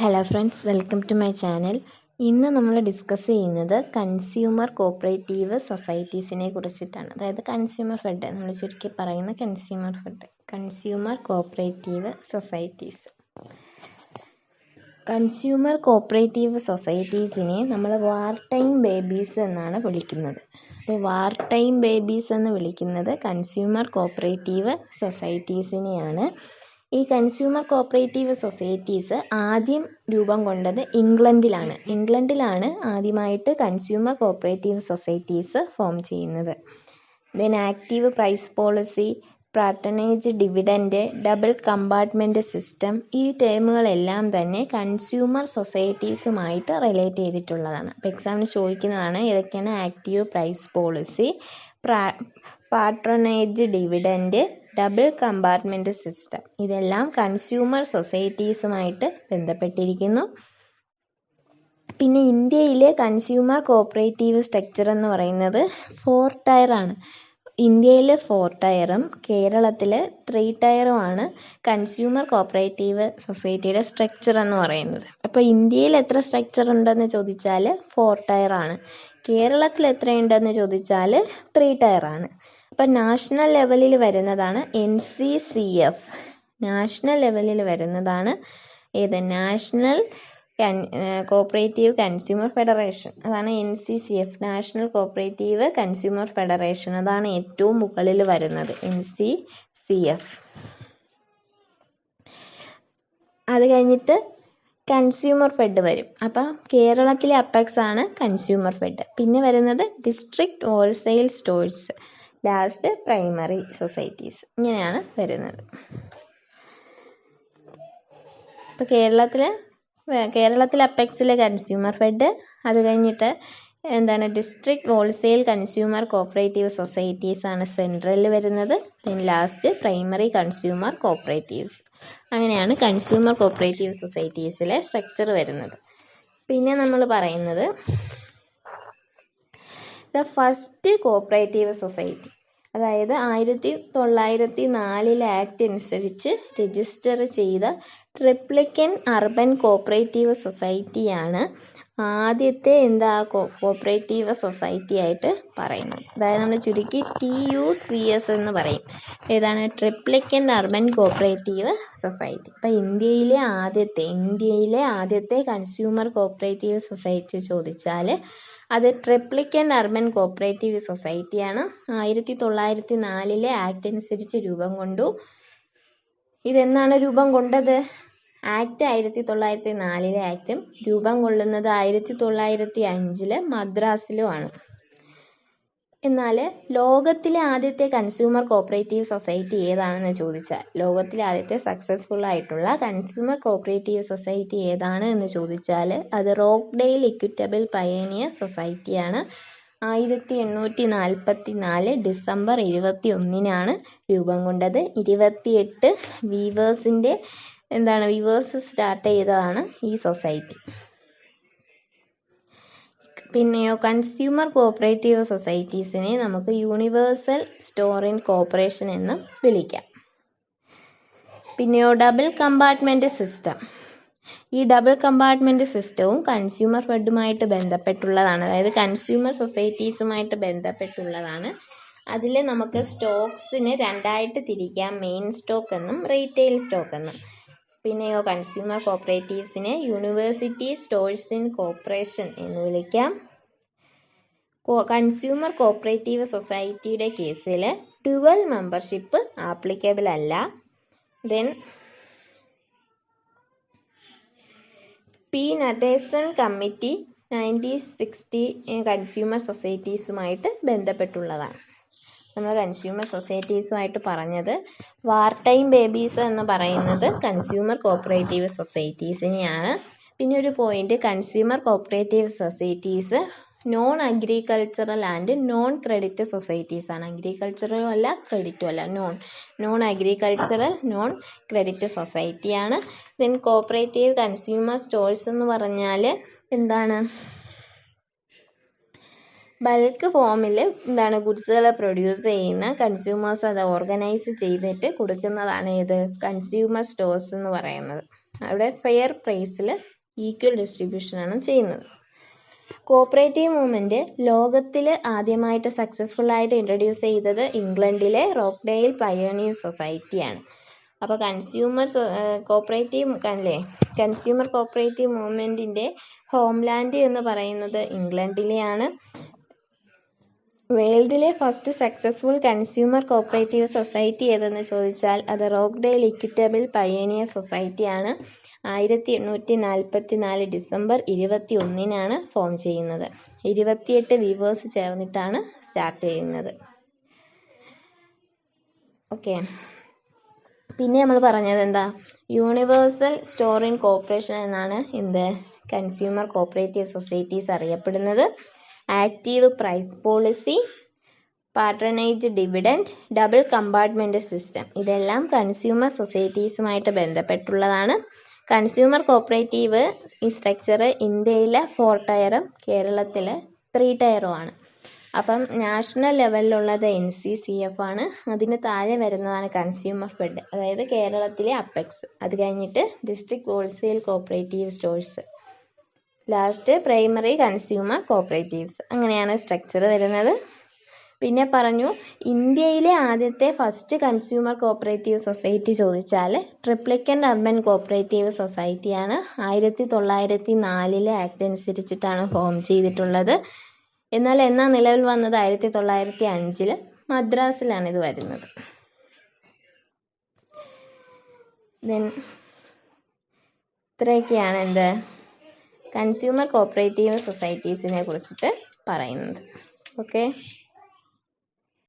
Hello friends, welcome to my channel. ഇന്ന് നമ്മൾ discuss ചെയ്യുന്നത് കൺസ്യൂമർ കോപ്പറേറ്റീവ് സൊസൈറ്റീസിനെ കുറിച്ചിട്ടാണ്. അതായത് കൺസ്യൂമർ ഫെഡ്, നമ്മൾ ചുരുക്കി പറയുന്ന consumer fed, consumer cooperative societies. Consumer cooperative സൊസൈറ്റീസിനെ നമ്മൾ വാർ ടൈം ബേബീസ് എന്നാണ് വിളിക്കുന്നത്. അപ്പോൾ വാർ ടൈം ബേബീസ് എന്ന് വിളിക്കുന്നത് കൺസ്യൂമർ കോപ്പറേറ്റീവ് സൊസൈറ്റീസിനെയാണ്. ഈ കൺസ്യൂമർ കോപ്പറേറ്റീവ് സൊസൈറ്റീസ് ആദ്യം രൂപം കൊണ്ടത് ഇംഗ്ലണ്ടിലാണ് ആദ്യമായിട്ട് കൺസ്യൂമർ കോപ്പറേറ്റീവ് സൊസൈറ്റീസ് ഫോം ചെയ്യുന്നത്. Then active price policy, patronage dividend, double compartment system, ഈ ടേമുകളെല്ലാം തന്നെ കൺസ്യൂമർ സൊസൈറ്റീസുമായിട്ട് റിലേറ്റ് ചെയ്തിട്ടുള്ളതാണ്. അപ്പോൾ എക്സാമിന് ചോദിക്കുന്നതാണ് ഏതൊക്കെയാണ് active price policy, patronage dividend, double compartment system. ഇതെല്ലാം കൺസ്യൂമർ സൊസൈറ്റീസുമായിട്ട് ബന്ധപ്പെട്ടിരിക്കുന്നു. പിന്നെ ഇന്ത്യയിലെ കൺസ്യൂമർ കോപ്പറേറ്റീവ് സ്ട്രക്ചർ എന്ന് പറയുന്നത് 4 ടയറാണ്. ഇന്ത്യയിൽ 4 ടയറും കേരളത്തിൽ 3 ടയറുമാണ് കൺസ്യൂമർ കോപ്പറേറ്റീവ് സൊസൈറ്റിയുടെ സ്ട്രക്ചർ എന്ന് പറയുന്നത്. അപ്പോൾ ഇന്ത്യയിൽ എത്ര സ്ട്രക്ചർ ഉണ്ടെന്ന് ചോദിച്ചാൽ 4 ടയറാണ്. കേരളത്തിൽ എത്രയുണ്ടെന്ന് ചോദിച്ചാൽ 3 ടയറാണ്. അപ്പം നാഷണൽ ലെവലിൽ വരുന്നതാണ് NCCF. നാഷണൽ ലെവലിൽ വരുന്നതാണ് ഏത്? National cooperative consumer federation. അതാണ് NCCF, national cooperative consumer federation. അതാണ് ഏറ്റവും മുകളിൽ വരുന്നത്, NCCF. അത് കഴിഞ്ഞിട്ട് കൺസ്യൂമർ ഫെഡ് വരും. അപ്പം കേരളത്തിലെ അപ്പെക്സ് ആണ് കൺസ്യൂമർ ഫെഡ്. പിന്നെ വരുന്നത് district wholesale stores, last primary societies. ഇങ്ങനെയാണ് വരുന്നത്. ഇപ്പോൾ കേരളത്തിൽ അപ്പെക്സിൽ കൺസ്യൂമർ ഫെഡ്, അത് കഴിഞ്ഞിട്ട് district wholesale consumer cooperative societies ആണ് സെൻട്രലിൽ വരുന്നത്. Then last primary consumer cooperatives. അങ്ങനെയാണ് കൺസ്യൂമർ കോപ്പറേറ്റീവ് സൊസൈറ്റീസിലെ സ്ട്രക്ചർ വരുന്നത്. പിന്നെ നമ്മൾ പറയുന്നത് ദ ഫസ്റ്റ് കോപ്പറേറ്റീവ് സൊസൈറ്റി, അതായത് 1904 ആക്ട് അനുസരിച്ച് രജിസ്റ്റർ ചെയ്ത ട്രിപ്ലിക്കൻ അർബൻ കോപ്പറേറ്റീവ് സൊസൈറ്റിയാണ് ആദ്യത്തെ കോപ്പറേറ്റീവ് സൊസൈറ്റി ആയിട്ട് പറയുന്നത്. അതായത് നമ്മൾ ചുരുക്കി TUCS എന്ന് പറയും. ഏതാണ്? Triplicane urban cooperative society. അപ്പം ഇന്ത്യയിലെ ആദ്യത്തെ കൺസ്യൂമർ കോപ്പറേറ്റീവ് സൊസൈറ്റി ചോദിച്ചാൽ അത് ട്രിപ്ലിക്കൻ അർബൻ കോപ്പറേറ്റീവ് സൊസൈറ്റിയാണ്. 1904 ആക്ട് അനുസരിച്ച് രൂപം കൊണ്ടു. ഇതെന്നാണ് രൂപം കൊണ്ടത്? ആക്ട് 1904 ആക്ടും രൂപം കൊള്ളുന്നത് 1905 മദ്രാസിലുമാണ്. എന്നാൽ ലോകത്തിലെ ആദ്യത്തെ കൺസ്യൂമർ കോപ്പറേറ്റീവ് സൊസൈറ്റി ഏതാണെന്ന് ചോദിച്ചാൽ, ലോകത്തിലെ ആദ്യത്തെ സക്സസ്ഫുൾ ആയിട്ടുള്ള കൺസ്യൂമർ കോപ്പറേറ്റീവ് സൊസൈറ്റി ഏതാണ് എന്ന് ചോദിച്ചാൽ അത് റോക്ക്ഡെയിൽ ഇക്വിറ്റബിൾ പയനിയർ സൊസൈറ്റിയാണ്. 1844 ഡിസംബർ 21 രൂപം കൊണ്ടത്. 28 വീവേഴ്സ് സ്റ്റാർട്ട് ചെയ്തതാണ് ഈ സൊസൈറ്റി. പിന്നെയോ കൺസ്യൂമർ കോപ്പറേറ്റീവ് സൊസൈറ്റീസിനെ നമുക്ക് യൂണിവേഴ്സൽ സ്റ്റോറിൻ കോർപ്പറേഷൻ എന്ന് വിളിക്കാം. പിന്നെയോ ഡബിൾ കമ്പാർട്ട്മെൻറ്റ് സിസ്റ്റം. ഈ ഡബിൾ കമ്പാർട്ട്മെൻറ്റ് സിസ്റ്റവും കൺസ്യൂമർ ഫെഡുമായിട്ട് ബന്ധപ്പെട്ടുള്ളതാണ്. അതായത് കൺസ്യൂമർ സൊസൈറ്റീസുമായിട്ട് ബന്ധപ്പെട്ടുള്ളതാണ്. അതിൽ നമുക്ക് സ്റ്റോക്സിന് 2ആയിട്ട് തിരിക്കാം, മെയിൻ സ്റ്റോക്ക് എന്നും റീറ്റെയിൽ സ്റ്റോക്ക് എന്നും. പിന്നെയോ കൺസ്യൂമർ കോപ്പറേറ്റീവ്സിനെ യൂണിവേഴ്സിറ്റി സ്റ്റോഴ്സ് ഇൻ കോർപ്പറേഷൻ എന്ന് വിളിക്കാം. കൺസ്യൂമർ കോപ്പറേറ്റീവ് സൊസൈറ്റിയുടെ കേസിൽ ഡ്യുവൽ മെമ്പർഷിപ്പ് ആപ്ലിക്കബിൾ അല്ല. Then P. Natesan committee 1960 consumer സൊസൈറ്റീസുമായിട്ട് ബന്ധപ്പെട്ടുള്ളതാണ്. നമ്മൾ കൺസ്യൂമർ സൊസൈറ്റീസുമായിട്ട് പറഞ്ഞത് വാർ ടൈം ബേബീസ് എന്ന് പറയുന്നത് കൺസ്യൂമർ കോപ്പറേറ്റീവ് സൊസൈറ്റീസിനെയാണ്. പിന്നെ ഒരു point, consumer cooperative societies non agricultural and non credit societies ആണ്. അഗ്രികൾച്ചറലും അല്ല ക്രെഡിറ്റും അല്ല, നോൺ അഗ്രികൾച്ചറൽ നോൺ ക്രെഡിറ്റ് സൊസൈറ്റിയാണ്. ദെൻ കോപ്പറേറ്റീവ് കൺസ്യൂമർ സ്റ്റോഴ്സ് എന്ന് പറഞ്ഞാൽ എന്താണ്? ബൾക്ക് ഫോമിൽ ഗുഡ്സുകൾ പ്രൊഡ്യൂസ് ചെയ്യുന്ന കൺസ്യൂമേഴ്സ് അത് ഓർഗനൈസ് ചെയ്തിട്ട് കൊടുക്കുന്നതാണ് ഏത്? കൺസ്യൂമർ സ്റ്റോഴ്സ് എന്ന് പറയുന്നത്. അവിടെ ഫെയർ പ്രൈസിൽ ഈക്വൽ ഡിസ്ട്രിബ്യൂഷനാണ് ചെയ്യുന്നത്. കോപ്പറേറ്റീവ് മൂവ്മെൻറ്റ് ലോകത്തിൽ ആദ്യമായിട്ട് സക്സസ്ഫുള്ളായിട്ട് ഇൻട്രൊഡ്യൂസ് ചെയ്തത് ഇംഗ്ലണ്ടിലെ റോക്ക്ഡെയിൽ പയോനിയർ സൊസൈറ്റിയാണ്. അപ്പോൾ കൺസ്യൂമർ കോപ്പറേറ്റീവ് മൂവ്മെൻറ്റിൻ്റെ ഹോംലാൻഡ് എന്ന് പറയുന്നത് ഇംഗ്ലണ്ടിലെയാണ്. വേൾഡിലെ first successful consumer cooperative society ഏതെന്ന് ചോദിച്ചാൽ അത് റോക്ക്ഡെയിൽ ഇക്വിറ്റബിൾ പയോനിയർ സൊസൈറ്റിയാണ്. 1844 ഡിസംബർ 21 ഫോം ചെയ്യുന്നത്. 28 വീവേഴ്സ് ചേർന്നിട്ടാണ് സ്റ്റാർട്ട് ചെയ്യുന്നത്. ഓക്കെ, പിന്നെ നമ്മൾ പറഞ്ഞത് എന്താ, യൂണിവേഴ്സൽ സ്റ്റോറിംഗ് കോർപ്പറേഷൻ എന്നാണ് കൺസ്യൂമർ കോപ്പറേറ്റീവ് സൊസൈറ്റീസ് അറിയപ്പെടുന്നത്. Active price policy, patronage dividend, double compartment system, ഇതെല്ലാം കൺസ്യൂമർ സൊസൈറ്റീസുമായിട്ട് ബന്ധപ്പെട്ടുള്ളതാണ്. കൺസ്യൂമർ കോപ്പറേറ്റീവ് ഈ സ്ട്രക്ചർ ഇന്ത്യയിൽ 4 ടയറും കേരളത്തിൽ 3 ടയറുമാണ്. അപ്പം നാഷണൽ ലെവലിലുള്ളത് NCCF ആണ്. അതിന് താഴെ വരുന്നതാണ് കൺസ്യൂമർ ഫെഡ്, അതായത് കേരളത്തിലെ അപ്പെക്സ്. അത് കഴിഞ്ഞിട്ട് district wholesale cooperative stores, last primary consumer cooperatives. അങ്ങനെയാണ് സ്ട്രക്ചർ വരുന്നത്. പിന്നെ പറഞ്ഞു, ഇന്ത്യയിലെ ആദ്യത്തെ ഫസ്റ്റ് കൺസ്യൂമർ കോപ്പറേറ്റീവ് സൊസൈറ്റി ചോദിച്ചാൽ ട്രിപ്ലിക്കൻ്റ് അർബൻ കോപ്പറേറ്റീവ് സൊസൈറ്റിയാണ്. 1904 ആക്ട് അനുസരിച്ചിട്ടാണ് ഫോം ചെയ്തിട്ടുള്ളത്. എന്നാൽ എന്നാ നിലവിൽ വന്നത് 1905 മദ്രാസിലാണ് ഇത് വരുന്നത്. ഇത്രയൊക്കെയാണ് കൺസ്യൂമർ കോപ്പറേറ്റീവ് സൊസൈറ്റീസിനെ കുറിച്ചിട്ട് പറയുന്നത്. ഓക്കെ.